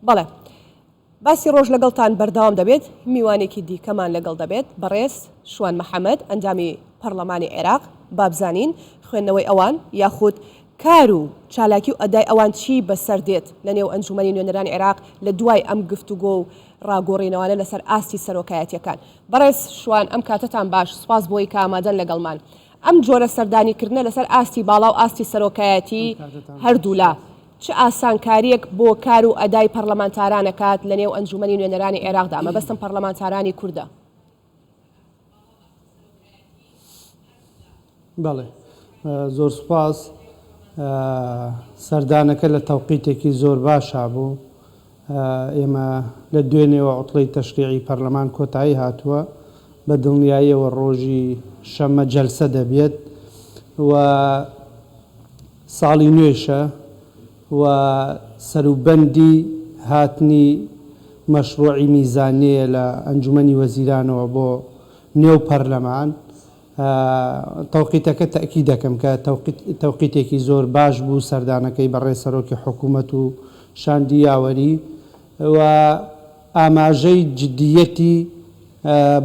بەڵێ باسی ڕۆژ لەگەڵتان بەردەوام دەبێت میوانێکی دیکەمان لەگەڵ دەبێت بەڕێز شوان محەممەد ئەنجامی پەرلەمانی عێراق بابزانین خوێندنەوەی ئەوان یاخود کار و چالاکی و ئەدای ئەوان چی بەسەر دێت لە نێو ئەنجومەنی نوێنەرانی عێراق لە دوای ئەم گفتوگۆ و ڕاگۆڕینەوەانە لەسەر ئاستی سەرۆکایەتیەکان. بەڕێز شوان ئەم کاتتان باش سوپاس بۆی کە ئامادەن لەگەڵمان. ئەم جۆرە سەردانیکردنە لەسەر ئاستی باڵا و ئاستی سەرۆکایەتی هەردوولا چ ئاسانکاریەک بۆ کار و ئەدای پەرلەمانتارانەکات لە نێو ئەنجومەنی نوێنەرانی عێراقدا مەبەستم پەرلەمانتارانی کووردە؟ بەڵێ زۆر سوپاس. سەردانەکە لە تەوقیتێکی زۆر باشا بوو. ئێمە لە دوێنێەوە عوتڵەی تەشریعی پەرلەمان کۆتایی هاتووە بە دڵنیاییەوە ڕۆژی شەمە جەلسە دەبێت و ساڵی نوێشە و سەروبەندی هاتنی مەشروعی میزانەیە لە ئەنجومەنی وەزیرانەوە بۆ نێو پەرلەمان. تەوقیتەکە تەکی دەکەم کە تەوقیتێکی زۆر باش بوو سەردانەکەی بەڕێ سەرۆکی حکوومەت و شاندی یاوەری و ئاماژەی جددیەتی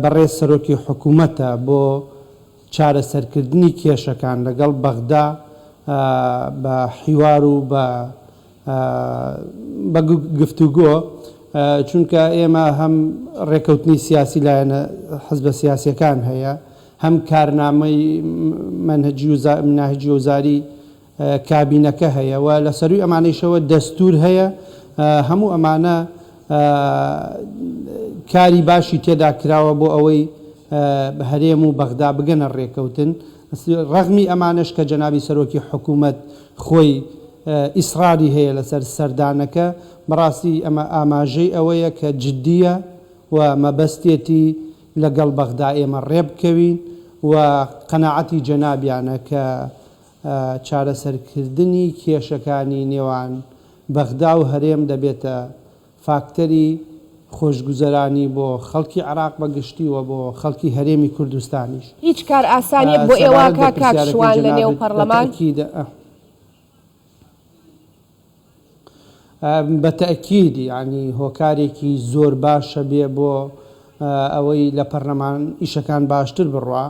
بەڕێ سەرۆکی حکوومەتە بۆ چارەسەرکردنی کێشەکان لەگەڵ بەغدا بە حیوار و بە گفتوگۆ، چونکە ئێمە هەم ڕێکەوتنی سیاسی لایەنە حزبە سیاسیەکان هەیە، هەم کارنامەی مناهجی وەزاری کابینەکە هەیە و لە سەروی ئەمانەیشەوە دەستور هەیە. هەموو ئەمانە کاری باشی تێدا کراوە بۆ ئەوەی هەرێم و بەغدا بگەنە ڕێکەوتن. ڕەغمی ئەمانش کە جەنابی سەرۆکی حکوومەت خۆی ئیسراری هەیە لەسەر سەردانەکە، بەڕاستی ئەمە ئاماژەی ئەوەیە کە جددیە و مەبەستێتی لەگەڵ بەغدا ئێمە ڕێبکەوین و قەناعەتی جەنابیانە کە چارەسەرکردنی کێشەکانی نێوان بەغدا و هەرێم دەبێتە فاکتەری خۆشگوزەرانی بۆ خەڵکی عێراق بەگشتیوە بۆ خەڵکی هەرێمی کوردستانیش. هیچ کار ئاسانیەک بۆ ئێوە کاک شوان لە نێو پەرلەمان؟ بەتەکید ینی هۆکارێکی زۆر باشە بێ بۆ ئەوەی لە پەرلەمان ئیشەکان باشتر بڕوا،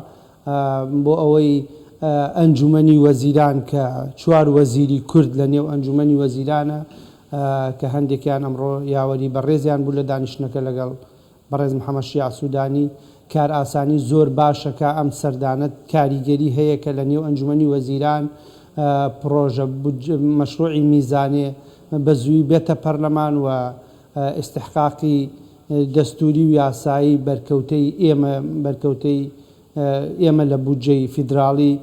بۆ ئەوەی ئەنجومەنی وەزیران کە 4 وەزیری کورد لە نێو ئەنجومەنی وەزیرانە کە هەندێکیان ئەمڕۆ یاوەری بەڕێزیان بوو لە دانیشتنەکە لەگەڵ بەڕێز محەممەد شیع سوودانی، کار ئاسانی زۆر باشەکە ئەم سەردانەت کاریگەری هەیە کە لە نێو ئەنجومەنی وەزیران پرۆژە مەشروعی میزانێ بە زووی بێتە پەرلەمان و ئیستحقاقی دەستوری و یاسایی بەرکەوتەی ئێمە لە بودجەی فیدراڵی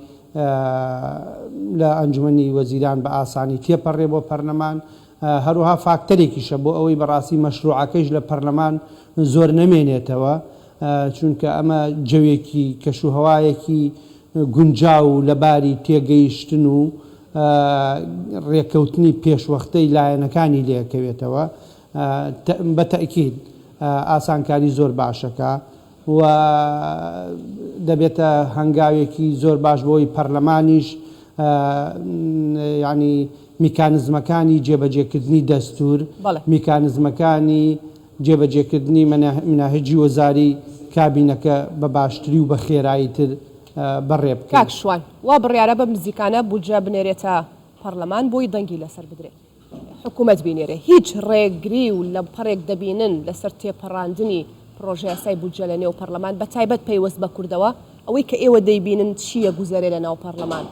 لە ئەنجومەنی وەزیران بە ئاسانی تێپەڕێ بۆ پەرلەمان. هەروەها فاکتەرێکیشە بۆ ئەوەی بەڕاستی مەشروعەکەیش لە پەرلەمان زۆر نەمێنێتەوە، چونکە ئەمە جەوێکی کەشوهەوایەکی گونجاو لەباری تێگەیشتن و ڕێکەوتنی پێشوەختەی لایەنەکانی لێکەوێتەوە. بە تەکید ئاسانکاری زۆر باشەکە و دەبێتە هەنگاوێکی زۆر باش بۆی پەرلەمانیش ینی میکانزمەکانی جێبەجێکردنی دەستور، میکانزمەکانی جێبەجێکردنی مناهجی وەزاری کابینەکە بە باشتری و بە خێراییتر بەڕێ بکەن. کاک شوان وا بڕیارە بە نزیکانە بودجە بنێرێتە پەرلەمان بۆی دەنگی لەسەر بدرێت، حکوومەت بینێرێ هیچ ڕێگری و لە پەڕێک دەبینن لەسەر تێپەڕاندنی پرۆژه یاسای بودجە لە نێو پەرلەمان بە تایبەت پەیوەست بە کوردەوە ئەوەی کە ئێوە دەیبینن چییە گوزەرێ لە ناو پەرلەمان؟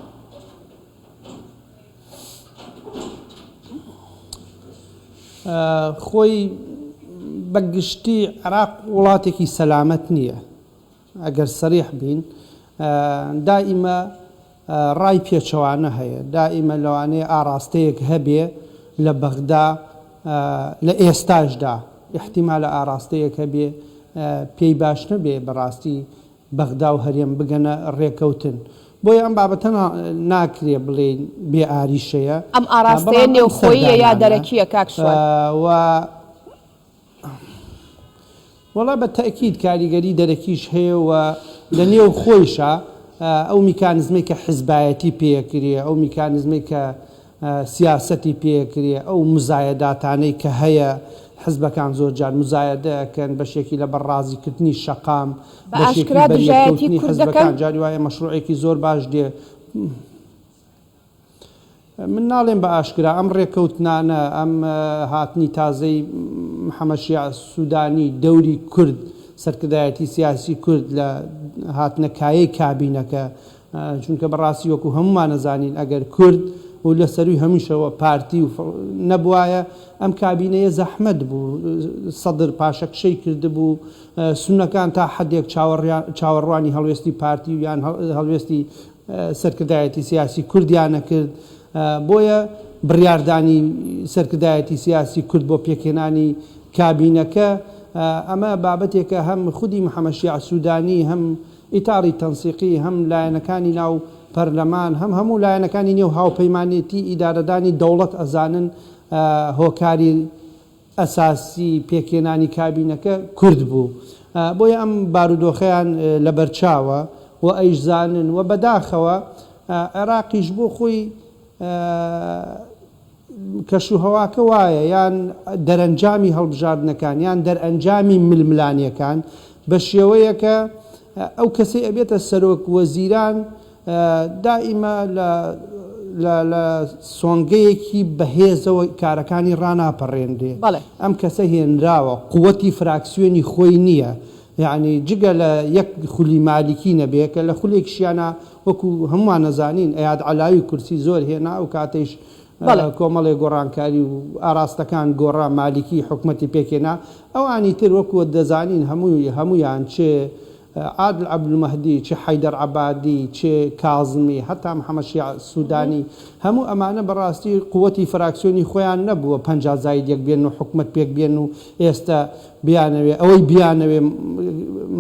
خۆی بەگشتی عێراق وڵاتێکی سەلامەت نییە. ئەگەر سەریح بین دائیمە ڕای پێچەوانە هەیە، دائیمە لەوانەیە ئاراستەیەک هەبێ لە بەغدا لە ئێستاشدا احتیمالە ئاراستەیەک هەبێ پێی باش نەبێ بەڕاستی بەغدا و هەرێم بگەنە ڕێکەوتن. بۆیە ئەم بابەتە ناکرێ بڵێ بێ ئاریشەیە. ئەم ئاراستەیە نێوخۆییە یا دەرەکیە کاک شوان؟ وەڵا بە تەکید کاریگەری دەرەکیش هەیە و لە نێو خۆیشە ئەو میکانزمەی کە حیزبایەتی پێکرێ، ئەو میکانزمەی کە سیاسەتی پێکرێ ئەو مزایەداتانەی کە هەیە حزبەکان زۆر جار مزایەدەکەن بەشێکی لە بەڕازیکردنی شەقام بەشێکی بەریەکەوتنی حزبەکان جاری وایە مەشروعێکی زۆر باش دێ من ناڵێم بە ئاشکرا ئەم ڕێکەوتنانە ئەم هاتنی تازەی محەممەد شیع سوودانی دەوری کورد سەرکردایەتی سیاسی کورد لە هاتنەکایەی کابینەکە چونکە بەڕاستی وەکو هەمومان نەزانین ئەگەر کورد و لە سەروی هەمیشەوە پارتی و نەبوایە ئەم کابینەیە زەحمەت بوو سەدر پاشەکشەی کردبوو سونەکان تا حدێک چاوەڕوانی هەڵوێستی پارتی و یان هەڵوێستی سەرکردایەتی سیاسی کوردیانە کرد بۆیە بڕیاردانی سەرکردایەتی سیاسی کورد بۆ پێکهێنانی کابینەکە ئەمە بابەتێکە هەم خودی محەممەد شیع سوودانی هەم ئیتاری تەنسیقی هەم لایەنەکانی ناو پەرلەمان هەموو لایەنەکانی نێو هاوپەیمانێتی ئیدارەدانی دەوڵەت ئەزانن هۆکاری ئەساسی پێکهێنانی کابینەکە کورد بوو بۆیە ئەم بارودۆخەیان لە بەرچاوە و ئەیژزانن و بەداخەوە عێراقیش بۆ خۆی کەشوهەواکە وایە یان دەرەنجامی هەڵبژاردنەکان یان دەرئەنجامی ململانیەکان بە شێوەیەکە ئەو کەسەی ئەبێتە سەرۆک وەزیران دائیمە لە سۆنگەیەکی بەهێزەوە کارەکانی ڕاناپەڕێندێ ئەم کەسە هێنراوە قووەتی فراکسیۆنی خۆی نییە یعنی جگە لە یەک خولی مالیکی نەبێ کە لە خولێکشیانە وەکو هەمووان نەزانین ئەیاد عەلاوی کورسی زۆر هێنا و کاتەیش کۆمەڵێ گۆڕانکاری و ئاراستەکان گۆڕا مالیکی حکومەتی پێکێنا ئەوانی تر وەکووە دەزانین هەمویان چێ عادل عەبدولمەهدی چێ حەیدەر عەبادی چێ کاظمی هەتا محەممەد شیع سوودانی هەموو ئەمانە بەڕاستی قووەتی فراکسیۆنی خۆیان نەبووە 50 زاید یەک بێن و حکومەت پێک بێن و ئێستا بیانەوێ ئەوەی بیانەوێ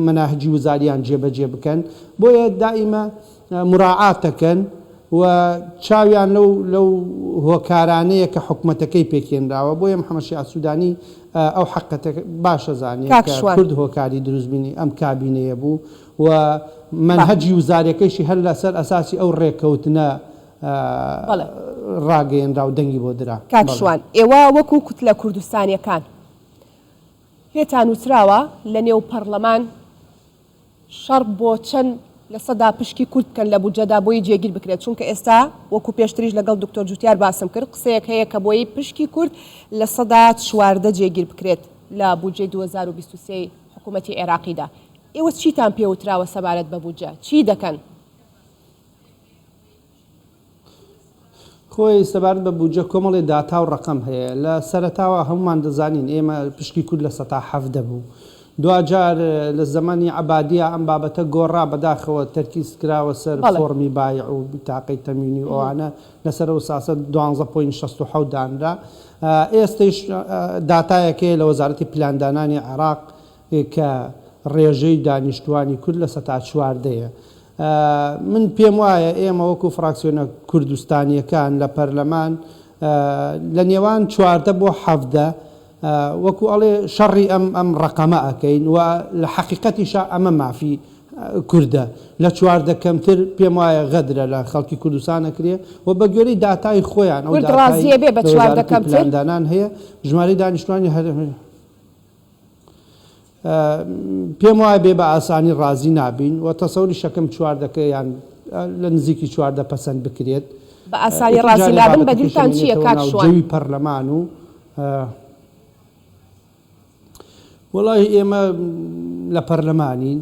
مناهجی وزاریان جێبەجێ بکەن بۆیە دائیمە مراعاتەکەن و چاویان لەو هۆکارانەیە کە حکومەتەکەی پێکێنراوە بۆیە محەممەد شیع سوودانی ئەو حقەتە باشە زانێت کە کورد هۆکاری دروستبینی ئەم کابینەیە بوو و منهەجی وزارەکەیشی هەر لەسەر ئەساسی ئەو ڕێکەوتنە ڕاگەیەنرا و دەنگی بۆ درا. کاکشوان ئێوە وەکو کوتلە کوردستانیەکان پێتان وتراوە لە نێو پەرلەمان شەڕ بۆ چەند لە سەدا پشکی کورد بکەن لە بودجەدا بۆی جێگیر بکرێت چونکە ئێستا وەکو پێشتریش لەگەڵ دکتۆر جوتیار باسم کرد قسەیەک هەیە کە بۆی پشکی کورد لە سەدا 14 جێگیر بکرێت لە بودجەی 2023 حکوومەتی عێراقیدا ئێوە چیتان پێوتراوە سەبارەت بە بودجە چی دەکەن؟ خۆی سەبارەت بە بودجە کۆمەڵی داتا و ڕقم هەیە لە سەرەتاوە هەمومان دەزانین ئێمە پشکی کورد لە 117 بوو دوجار لە زمانی عەبادیە ئەم بابەتە گۆڕا بەداخەوە تەرکیز کراوە سەر فۆرمی بایع و تاقەی تەمینی ئەوانە لەسەرەوە ساسە 12.67 دانرا ئێستش داتایەکەیە لە وەزارەتی پلاندانانی عێراق کە ڕێژەی دانیشتوانی کورد لە 14ەیە من پێم وایە ئێمە وەکو فراکسیۆنە کوردستانیەکان لە پەرلەمان لە نێوان 14 بۆ 17 وەکو ئەڵێ شەڕی ئەم ڕقەمە ئەکەین و لە حەقیقەتیشا ئەمە مافی کووردە لە 14 کەمتر پێم وایە غەدرە لە خەڵکی کوردستان ئەکرێ و بە گوێرەی داتای خۆیان ئەو پلاندانان هەیە ژمارەی دانیشتوانی پێم وایە بێ بە ئاسانی ڕازی نابین و تەسەوری شەکەم 14 یان لە نزیکی 14 پەسەند بکرێت بە ئاسانی ڕازی نابن بەدیلتان چییە کاکشوان جەوی پەرلەمان و وڵی ئێمە لە پەرلەمانین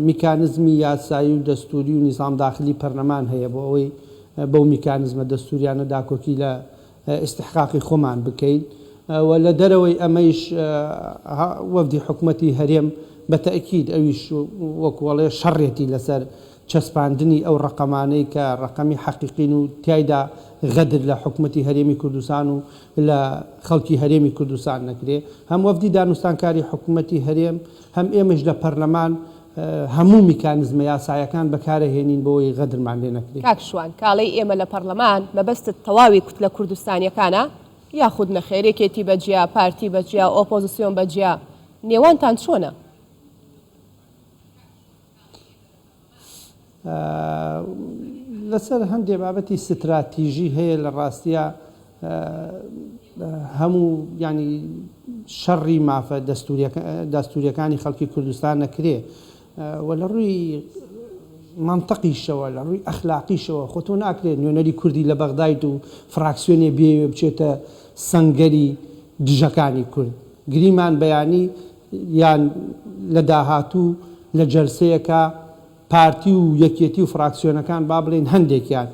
میکانزمی یاسایی و دەستوری و نیزام داخلی پەرلەمان هەیە بۆ ئەوەی بەو میکانزمە دەستوریانە داکۆکی لە ئیستحقاقی خۆمان بکەین و لە دەرەوەی ئەمەیش وەفدی حکوومەتی هەرێم بە تەئکید ئەویش وەکوڵێ شەڕێتی لەسەر چەسپاندنی ئەو ڕقەمانەی کە ڕقەمی حەقیقین و تایدا غەدر لە حکوومەتی هەرێمی کوردستان و لە خەڵکی هەرێمی کوردستان نەکرێ هەم وەفدی دانوستانکاری حکوومەتی هەرێم هەم ئێمەش لە پەرلەمان هەموو میکانزمە یاسایەکان بەکارەهێنین بۆەوەی غەدرمان لێ نەکرێت. کاکشوان کاڵەی ئێمە لە پەرلەمان مەبەستت تەواوی کوتلە کوردستانیەکانە یاخود نەخێرێکێتی بەجیا پارتی بەجیا ئۆپۆزیسیۆن بەجیا نێوانتان چۆنە؟ لە لەسەر هەندێک بابەتی استراتیژی هەیە لە ڕاستیە هەموو ینی شەڕی مافە دەستوریەکانی خەڵکی کوردستان نەکرێ و لە ڕووی منطقیشەوە لە ڕووی ئەخلاقیشەوە خۆ تۆ ناکرێت نوێنەری کوردی لە بەغداد و فراکسیۆنێ بێوێ بچێتە سەنگەری دژەکانی کورد گریمان بەیانی یان لە داهاتوو لە جەلسەیەکە پارتی و یەکێتی و فراکسیۆنەکان با بڵێن هەندێکیان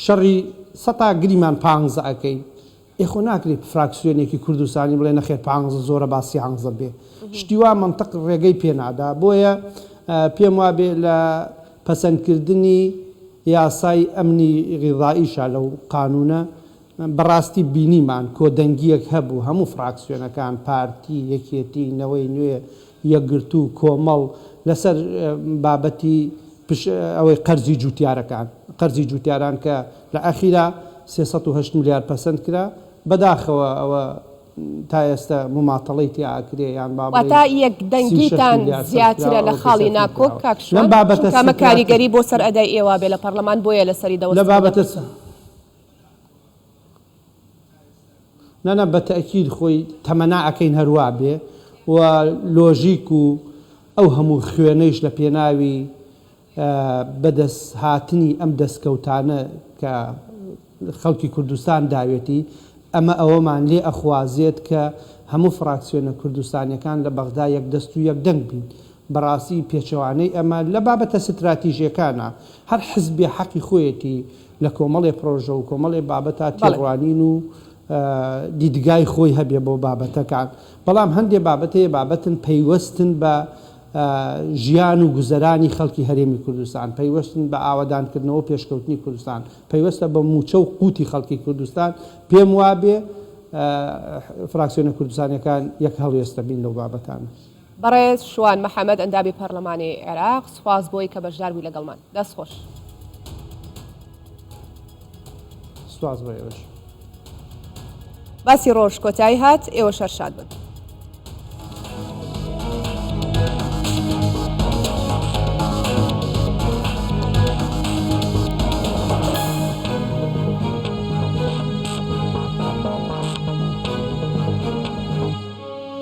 شەڕی سەتا گریمان پانزە ئەەکەین ئێخۆ ناکرێت فراکسیۆنێکی کوردستانی بڵێ نەخێر پانزە زۆرە باسی هەنگزە بێ شتیوا منطق ڕێگەی پێنادا بۆیە پێم وابێ لە پەسەندکردنی یاسای ئەمنی غیزائیشە لەو قانونە بەڕاستی بینیمان کۆدەنگیەک هەبوو هەموو فراکسیۆنەکان پارتی یەکێتی نەوەی نوێ یەکگرتو کۆمەڵ لەسەر بابەتی ئەوەی قەرزی جوتیاران کە لە ئەخیرا 308 میلیارد پەسەند کرا بەداخەوە ئەوە تا ئێستا مماتەڵەی تیاکرێ یان تا یەک دەنگیتان زیاترە لە خاڵی ناکۆک کاکشوان کامە کاریگەری بۆ سەر ئەدای ئێوە بێ لە پەرلەمان بۆیە لەسەری دەوەست لە بابەتە نەنە بە تەئکید خۆی تەمەنا ئەەکەین هەروە بێ و لۆژیک و ئەو هەموو خوێنەیش لە پێناوی بەدەست هاتنی ئەم دەستکەوتانە کە خەڵکی کوردستان داوێتی ئەمە ئەوەمان لێ ئەخوازێت کە هەموو فراکسیۆنە کوردستانیەکان لە بەغدا یەک دەست و یەک دەنگ بین بەڕاستی پێچەوانەی ئەمە لە بابەتە استراتیژیەکانە هەر حزبی حەقی خۆیەتی لە کۆمەڵێ پرۆژە و کۆمەڵێ بابەتە تێڕوانین و دیدگای خۆی هەبێ بۆ بابەتەکان بەڵام هەندێک بابەتەیە بابەتن پەیوەستن بە ژیان و گوزەرانی خەڵکی هەرێمی کوردستان پەیوەستن بە ئاوادانکردنەوە پێشکەوتنی کوردستان پەیوەستە بە موچە و قوتی خەڵکی کوردستان پێم وابێ فراکسیۆنە کوردستانیەکان یەک هەڵوێستە بین لەو بابەتانە. بەڕێز شوان محەممەد ئەندامی پەرلەمانی عێراق سوپاس بۆی کە بەشداروی لەگەڵمان دەست خۆش. سوپاس بۆ ئێوەش. باسی ڕۆژ کۆتایی هات ئێوە شەرشاد بن.